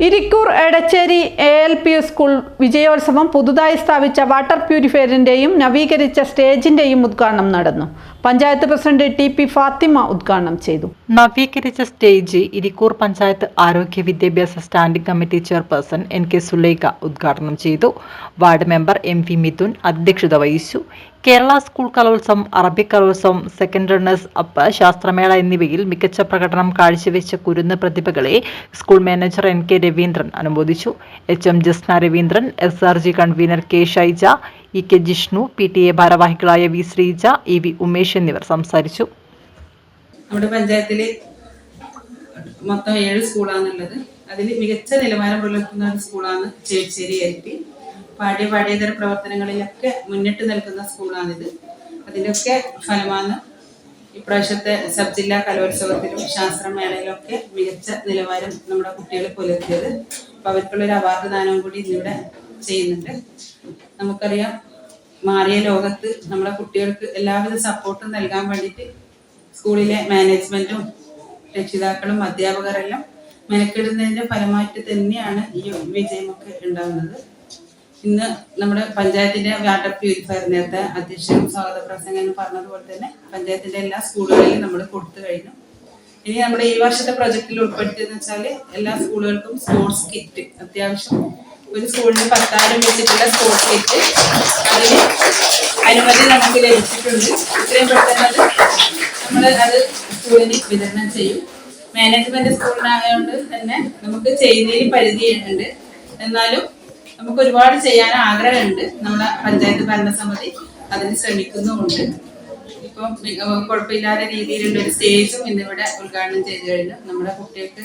Irikkur Edachery ALP school വിജയോത്സവം പുതുതായി സ്ഥാപിച്ച water പ്യൂരിഫയറിന്റെയും നവീകരിച്ച സ്റ്റേജിന്റെയും ഉദ്ഘാടനം നടന്നു. പഞ്ചായത്ത് പ്രസിഡന്റ് TP ഫാത്തിമ ഉദ്ഘാടനം ചെയ്തു. നവീകരിച്ച സ്റ്റേജ് ഇരിക്കൂർ പഞ്ചായത്ത് ആരോഗ്യ വിദ്യാഭ്യാസ standing committee chairperson NK Sulaikha ഉദ്ഘാടനം ചെയ്തു. വാർഡ് മെമ്പർ MV മിഥുൻ അധ്യക്ഷത വഹിച്ചു. കേരള സ്കൂൾ കലോത്സവം, അറബിക് കലോത്സവം, സെക്കൻഡ് റണ്ണേഴ്സ് അപ്പ്, ശാസ്ത്രമേള എന്നിവയിൽ മികച്ച പ്രകടനം കാഴ്ചവെച്ച കുരുന്ന് പ്രതിഭകളെ സ്കൂൾ മാനേജർ NK രവീന്ദ്രൻ അനുമോദിച്ചു. HM Jasna Raveendran, SRG convener K Shaija, EK Jishnu, PTA ഭാരവാഹികളായ V ശ്രീജ, EV ഉമേഷ് എന്നിവർ സംസാരിച്ചു. നമ്മുടെ പഞ്ചായത്തിൽ മൊത്തം 7 സ്കൂളാണുള്ളത്. അതിൽ മികച്ച നിലവാരം പുലർത്തുന്ന ഒരു സ്കൂളാണ് ചേച്ചേരി LP. പാഠ്യേതര പ്രവർത്തനങ്ങളിലൊക്കെ മുന്നിട്ട് നിൽക്കുന്ന സ്കൂളാണിത്. അതിൻ്റെയൊക്കെ ഫലമാണ് ഇപ്രാവശ്യത്തെ സബ് ജില്ലാ കലോത്സവത്തിലും ശാസ്ത്രമേളയിലൊക്കെ മികച്ച നിലവാരം നമ്മുടെ കുട്ടികൾ പുലർത്തിയത്. അപ്പോൾ അവർക്കുള്ളൊരു അവാർഡ് ദാനവും കൂടി ഇന്നിവിടെ ചെയ്യുന്നുണ്ട്. നമുക്കറിയാം, മാറിയ ലോകത്ത് നമ്മുടെ കുട്ടികൾക്ക് എല്ലാവിധ സപ്പോർട്ടും നൽകാൻ വേണ്ടിയിട്ട് സ്കൂളിലെ മാനേജ്മെന്റും രക്ഷിതാക്കളും അധ്യാപകരെല്ലാം മെനക്കെടുന്നതിന്റെ ഫലമായിട്ട് തന്നെയാണ് ഈ വിജയമൊക്കെ ഉണ്ടാകുന്നത്. ഇന്ന് നമ്മുടെ പഞ്ചായത്തിന്റെ വാട്ടർ പ്യൂരിഫയർ നേരത്തെ അധ്യക്ഷനും സ്വാഗത പ്രസംഗം പറഞ്ഞതുപോലെ തന്നെ പഞ്ചായത്തിന്റെ എല്ലാ സ്കൂളുകളിലും നമ്മൾ കൊടുത്തു കഴിഞ്ഞു. ഇനി നമ്മുടെ ഈ വർഷത്തെ പ്രൊജക്റ്റിൽ ഉൾപ്പെടുത്തിയെന്ന് വെച്ചാൽ എല്ലാ സ്കൂളുകൾക്കും സ്പോർട്സ് കിറ്റ്, അത്യാവശ്യം ഒരു സ്കൂളിന് 10,000 വെച്ചിട്ടുള്ള സ്പോർട്സ് കിറ്റ് അതിന് അനുമതി നമുക്ക് ലഭിച്ചിട്ടുണ്ട്. ഇത്രയും പെട്ടെന്ന് നമ്മൾ അത് സ്കൂളിന് വിതരണം ചെയ്യും. മാനേജ്മെന്റ് സ്കൂളിനായതുകൊണ്ട് തന്നെ നമുക്ക് ചെയ്യുന്നതിന് പരിധിയുണ്ട്. എന്നാലും നമുക്ക് ഒരുപാട് ചെയ്യാൻ ആഗ്രഹമുണ്ട്. നമ്മുടെ പഞ്ചായത്ത് ഭരണസമിതി അതിന് ശ്രമിക്കുന്നുമുണ്ട്. ഇപ്പം കുഴപ്പമില്ലാത്ത രീതിയിലുള്ള ഒരു സ്റ്റേജും ഇന്നിവിടെ ഉദ്ഘാടനം ചെയ്തു കഴിഞ്ഞു. നമ്മുടെ കുട്ടികൾക്ക്